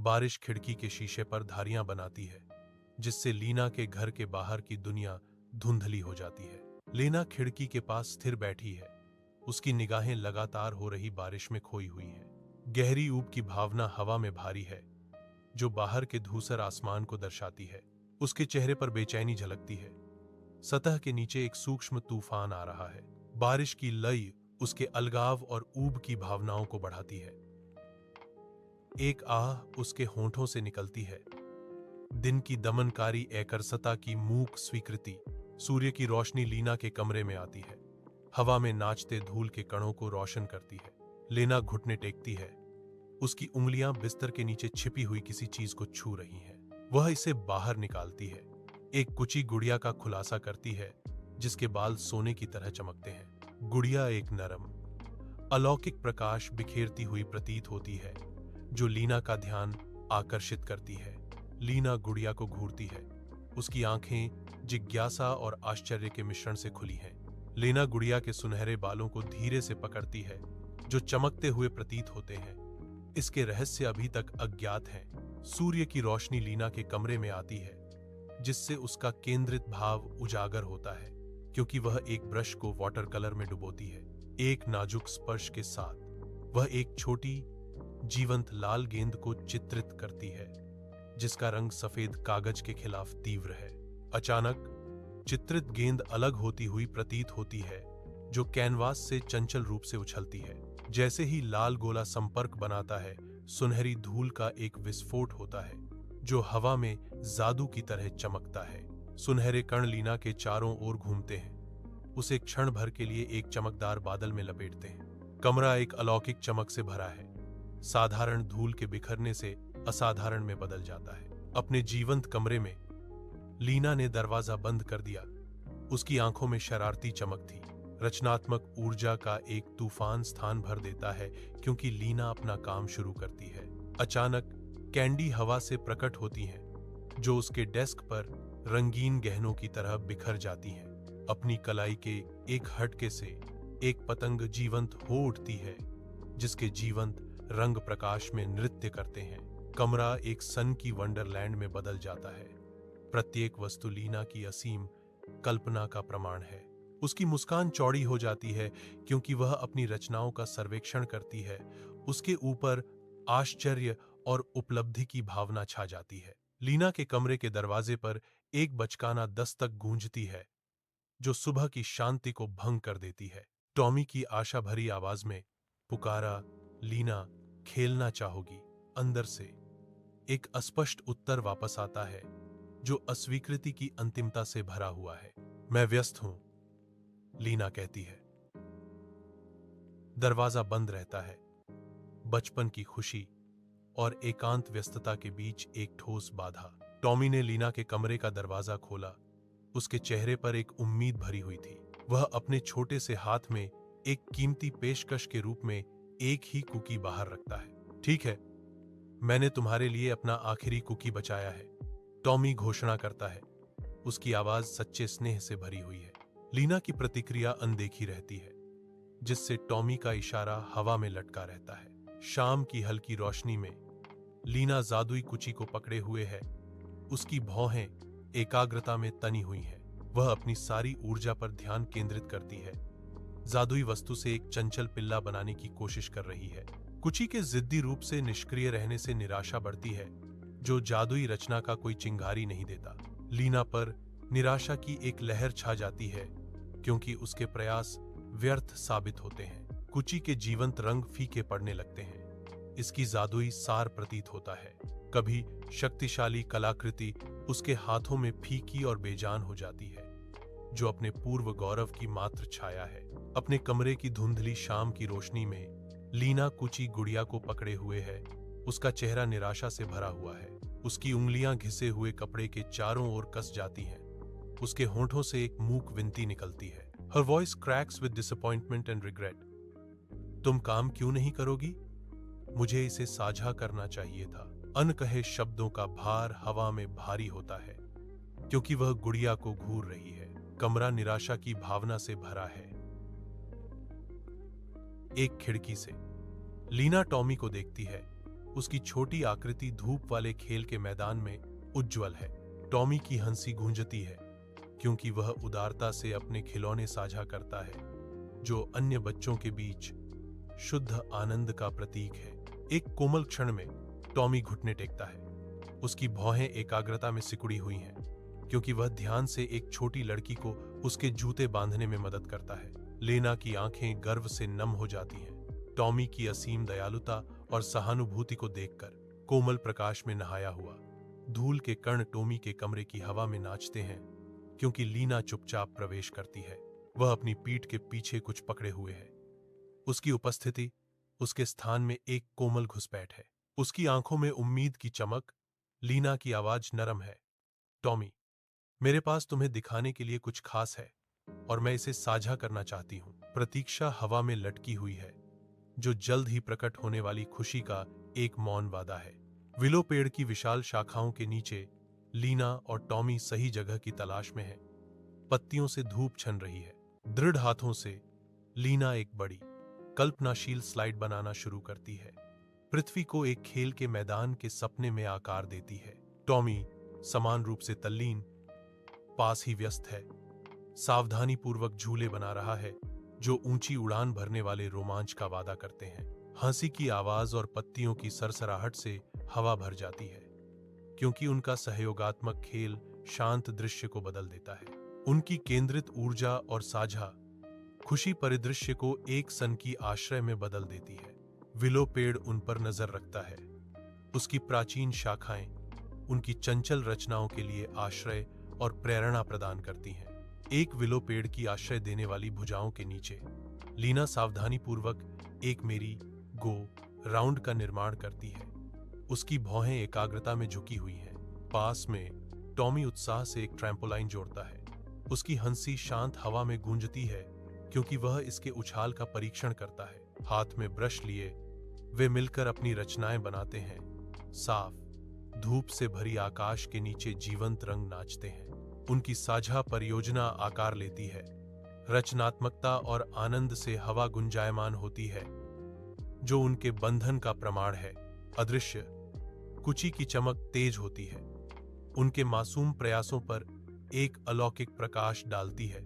बारिश खिड़की के शीशे पर धारियां बनाती है, जिससे लीना के घर के बाहर की दुनिया धुंधली हो जाती है। लीना खिड़की के पास स्थिर बैठी है, उसकी निगाहें लगातार हो रही बारिश में खोई हुई हैं। गहरी ऊब की भावना हवा में भारी है, जो बाहर के धूसर आसमान को दर्शाती है। उसके चेहरे पर बेचैनी झलकती है। सतह के नीचे एक सूक्ष्म तूफान आ रहा है। बारिश की लय उसके अलगाव और ऊब की भावनाओं को बढ़ाती है। एक आह उसके होंठों से निकलती है। दिन की दमनकारी एकरसता की मूक स्वीकृति। सूर्य की रोशनी लीना के कमरे में आती है, हवा में नाचते धूल के कणों को रोशन करती है। लीना घुटने टेकती है, उसकी उंगलियां बिस्तर के नीचे छिपी हुई किसी चीज को छू रही हैं। वह इसे बाहर निकालती है, एक कुची गुड़िया का खुलासा करती है, जिसके बाल सोने की तरह चमकते हैं। गुड़िया एक नरम, अलौकिक प्रकाश बिखेरती हुई प्रतीत होती है, जो लीना का ध्यान आकर्षित करती है। लीना गुड़िया को घूरती है, उसकी आंखें जिज्ञासा और आश्चर्य के मिश्रण से खुली हैं। लीना गुड़िया के सुनहरे बालों को धीरे से पकड़ती है, जो चमकते हुए प्रतीत होते हैं। इसके रहस्य अभी तक अज्ञात हैं। सूर्य की रोशनी लीना के कमरे में आती है, जिससे उसका केंद्रित भाव उजागर होता है, क्योंकि वह एक ब्रश को वाटर कलर में डुबोती है। एक नाजुक स्पर्श के साथ वह एक छोटी जीवंत लाल गेंद को चित्रित करती है, जिसका रंग सफेद कागज के खिलाफ तीव्र है। अचानक चित्रित गेंद अलग होती हुई प्रतीत होती है, जो कैनवास से चंचल रूप से उछलती है। जैसे ही लाल गोला संपर्क बनाता है, सुनहरी धूल का एक विस्फोट होता है, जो हवा में जादू की तरह चमकता है। सुनहरे कण लीना के चारों ओर घूमते हैं, उसे क्षण भर के लिए एक चमकदार बादल में लपेटते हैं। कमरा एक अलौकिक चमक से भरा है, साधारण धूल के बिखरने से असाधारण में बदल जाता है। अपने जीवंत कमरे में लीना ने दरवाजा बंद कर दिया। उसकी आंखों में शरारती चमक थी। रचनात्मक ऊर्जा का एक तूफान स्थान भर देता है, क्योंकि लीना अपना काम शुरू करती है। अचानक कैंडी हवा से प्रकट होती हैं, जो उसके डेस्क पर रंगीन गहनों की तरह बिखर जाती हैं। अपनी कलाई के एक हटके से एक पतंग जीवंत हो उठती है, जिसके जीवंत रंग प्रकाश में नृत्य करते हैं। कमरा एक सन की वंडरलैंड में बदल जाता है। प्रत्येक वस्तु लीना की असीम कल्पना का प्रमाण है। उसकी मुस्कान चौड़ी हो जाती है, क्योंकि वह अपनी रचनाओं का सर्वेक्षण करती है। उसके ऊपर आश्चर्य और उपलब्धि की भावना छा जाती है। लीना के कमरे के दरवाजे पर एक बचकाना दस्तक गूंजती है, जो सुबह की शांति को भंग कर देती है। टॉमी की आशा भरी आवाज में पुकारा, लीना, खेलना चाहोगी? अंदर से एक अस्पष्ट उत्तर वापस आता है, जो अस्वीकृति की अंतिमता से भरा हुआ है। मैं व्यस्त हूं, लीना कहती है। दरवाजा बंद रहता है। बचपन की खुशी और एकांत व्यस्तता के बीच एक ठोस बाधा। टॉमी ने लीना के कमरे का दरवाजा खोला। उसके चेहरे पर एक उम्मीद भरी हुई थी। वह अपने छोटे से हाथ में एक कीमती पेशकश के रूप में एक ही कुकी बाहर रखता है। ठीक है, मैंने तुम्हारे लिए अपना आखिरी कुकी बचाया है, टॉमी घोषणा करता है। उसकी आवाज सच्चे स्नेह से भरी हुई है। लीना की प्रतिक्रिया अनदेखी रहती है, जिससे टॉमी का इशारा हवा में लटका रहता है। शाम की हल्की रोशनी में लीना जादुई कुची को पकड़े हुए है। उसकी भौहें एकाग्रता में तनी हुई हैं। वह अपनी सारी ऊर्जा पर ध्यान केंद्रित करती है, जादुई वस्तु से एक चंचल पिल्ला बनाने की कोशिश कर रही है। कुची के जिद्दी रूप से निष्क्रिय रहने से निराशा बढ़ती है, जो जादुई रचना का कोई चिंगारी नहीं देता। लीना पर निराशा की एक लहर छा जाती है, क्योंकि उसके प्रयास व्यर्थ साबित होते हैं। कुची के जीवंत रंग फीके पड़ने लगते हैं। इसकी जादुई सार प्रतीत होता है। कभी शक्तिशाली कलाकृति उसके हाथों में फीकी और बेजान हो जाती है, जो अपने पूर्व गौरव की मात्र छाया है। अपने कमरे की धुंधली शाम की रोशनी में लीना कुची गुड़िया को पकड़े हुए है। उसका चेहरा निराशा से भरा हुआ है। उसकी उंगलियां घिसे हुए कपड़े के चारों ओर कस जाती हैं। उसके होंठों से एक मूक विनती निकलती है। Her voice cracks with disappointment and regret. तुम काम क्यों नहीं करोगी? मुझे इसे साझा करना चाहिए था। अनकहे शब्दों का भार हवा में भारी होता है, क्योंकि वह गुड़िया को घूर रही है। कमरा निराशा की भावना से भरा है। एक खिड़की से लीना टॉमी को देखती है, उसकी छोटी आकृति धूप वाले खेल के मैदान में उज्ज्वल है। टॉमी की हंसी गूंजती है क्योंकि वह उदारता से अपने खिलौने साझा करता है, जो अन्य बच्चों के बीच शुद्ध आनंद का प्रतीक है। एक कोमल क्षण में टॉमी घुटने टेकता है। उसकी भौहें एकाग्रता में सिकुड़ी हुई हैं क्योंकि वह ध्यान से एक छोटी लड़की को उसके जूते बांधने में मदद करता है। लेना की आंखें गर्व से नम हो जाती हैं। टॉमी की असीम दयालुता और सहानुभूति को देखकर कोमल प्रकाश में नहाया हुआ धूल के कण टॉमी के कमरे की हवा में नाचते हैं क्योंकि लीना चुपचाप प्रवेश करती है। वह अपनी पीठ के पीछे कुछ पकड़े हुए है। उसकी उपस्थिति उसके स्थान में एक कोमल घुसपैठ है। उसकी आंखों में उम्मीद की चमक। लीना की आवाज नरम है। टॉमी, मेरे पास तुम्हें दिखाने के लिए कुछ खास है और मैं इसे साझा करना चाहती हूं। प्रतीक्षा हवा में लटकी हुई है, जो जल्द ही प्रकट होने वाली खुशी का एक मौन वादा है। विलो पेड़ की विशाल शाखाओं के नीचे लीना और टॉमी सही जगह की तलाश में है। पत्तियों से धूप छन रही है। दृढ़ हाथों से लीना एक बड़ी कल्पनाशील स्लाइड बनाना शुरू करती है, पृथ्वी को एक खेल के मैदान के सपने में आकार देती है। टॉमी समान रूप से तल्लीन, पास ही व्यस्त है, सावधानी पूर्वक झूले बना रहा है जो ऊंची उड़ान भरने वाले रोमांच का वादा करते हैं। हंसी की आवाज और पत्तियों की सरसराहट से हवा भर जाती है क्योंकि उनका सहयोगात्मक खेल शांत दृश्य को बदल देता है। उनकी केंद्रित ऊर्जा और साझा खुशी परिदृश्य को एक सन की आश्रय में बदल देती है। विलो पेड़ उन पर नजर रखता है। उसकी प्राचीन शाखाएं उनकी चंचल रचनाओं के लिए आश्रय और प्रेरणा प्रदान करती हैं। एक विलो पेड़ की आश्रय देने वाली भुजाओं के नीचे लीना सावधानीपूर्वक एक मेरी गो राउंड का निर्माण करती है। उसकी भौहें एकाग्रता में झुकी हुई हैं। पास में टॉमी उत्साह से एक ट्रैम्पोलाइन जोड़ता है। उसकी हंसी शांत हवा में गूंजती है क्योंकि वह इसके उछाल का परीक्षण करता है। हाथ में ब्रश लिए वे मिलकर अपनी रचनाएं बनाते हैं। साफ धूप से भरी आकाश के नीचे जीवंत रंग नाचते हैं। उनकी साझा परियोजना आकार लेती है। रचनात्मकता और आनंद से हवा गुंजायमान होती है, जो उनके बंधन का प्रमाण है। अदृश्य कुची की चमक तेज होती है, उनके मासूम प्रयासों पर एक अलौकिक प्रकाश डालती है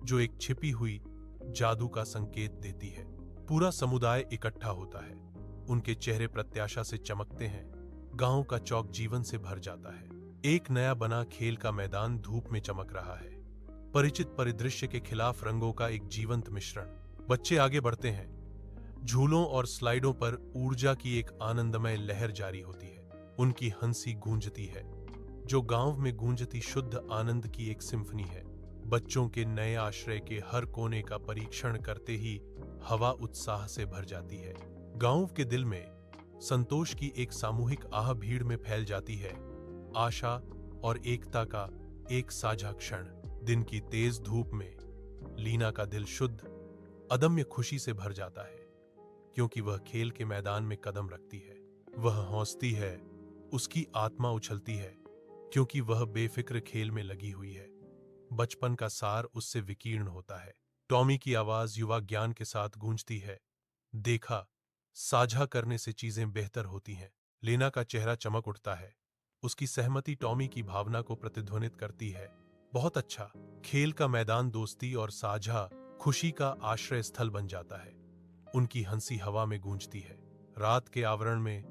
जो एक छिपी हुई जादू का संकेत देती है। पूरा समुदाय इकट्ठा होता है। उनके चेहरे प्रत्याशा से चमकते हैं। गांव का चौक जीवन से भर जाता है। एक नया बना खेल का मैदान धूप में चमक रहा है। परिचित परिदृश्य के खिलाफ रंगों का एक जीवंत मिश्रण। बच्चे आगे बढ़ते हैं। झूलों और स्लाइडों पर ऊर्जा की एक आनंदमय लहर जारी होती है। उनकी हंसी गूंजती है, जो गांव में गूंजती शुद्ध आनंद की एक सिम्फनी है। बच्चों के नए आश्रय के हर कोने का परीक्षण करते ही हवा उत्साह से भर जाती है। गांव के दिल में संतोष की एक सामूहिक आह भीड़ में फैल जाती है। आशा और एकता का एक साझा क्षण। दिन की तेज धूप में लीना का दिल शुद्ध अदम्य खुशी से भर जाता है क्योंकि वह खेल के मैदान में कदम रखती है। वह हौसती है, उसकी आत्मा उछलती है क्योंकि वह बेफिक्र खेल में लगी हुई है। बचपन का सार उससे विकीर्ण होता है। टॉमी की आवाज युवा ज्ञान के साथ गूंजती है। देखा, साझा करने से चीजें बेहतर होती हैं। लीना का चेहरा चमक उठता है। उसकी सहमति टॉमी की भावना को प्रतिध्वनित करती है। बहुत अच्छा। खेल का मैदान दोस्ती और साझा खुशी का आश्रय स्थल बन जाता है। उनकी हंसी हवा में गूंजती है। रात के आवरण में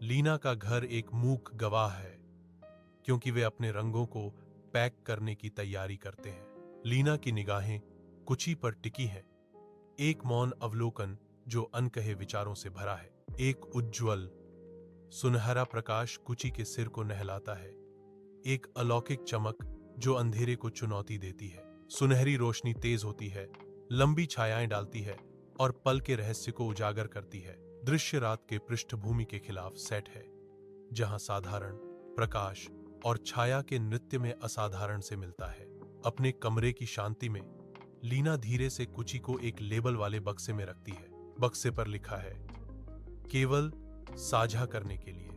लीना का घर एक मूक गवाह है क्योंकि वे अपने रंगों को पैक करने की तैयारी करते हैं। लीना की निगाहें कुची पर टिकी हैं। एक मौन अवलोकन जो अनकहे विचारों से भरा है। एक उज्ज्वल सुनहरा प्रकाश कुची के सिर को नहलाता है। एक अलौकिक चमक जो अंधेरे को चुनौती देती है। सुनहरी रोशनी तेज होती है, लंबी छायाएं डालती है और पल के रहस्य को उजागर करती है। दृश्य रात के पृष्ठभूमि के खिलाफ सेट है, जहां साधारण प्रकाश और छाया के नृत्य में असाधारण से मिलता है। अपने कमरे की शांति में लीना धीरे से कुची को एक लेबल वाले बक्से में रखती है। बक्से पर लिखा है, केवल साझा करने के लिए।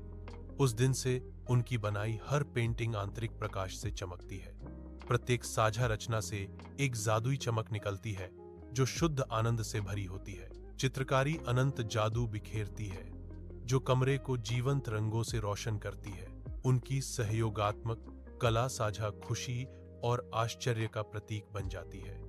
उस दिन से उनकी बनाई हर पेंटिंग आंतरिक प्रकाश से चमकती है। प्रत्येक साझा रचना से एक जादुई चमक निकलती है जो शुद्ध आनंद से भरी होती है। चित्रकारी अनंत जादू बिखेरती है। जो कमरे को जीवंत रंगों से रोशन करती है। उनकी सहयोगात्मक कला साझा खुशी और आश्चर्य का प्रतीक बन जाती है।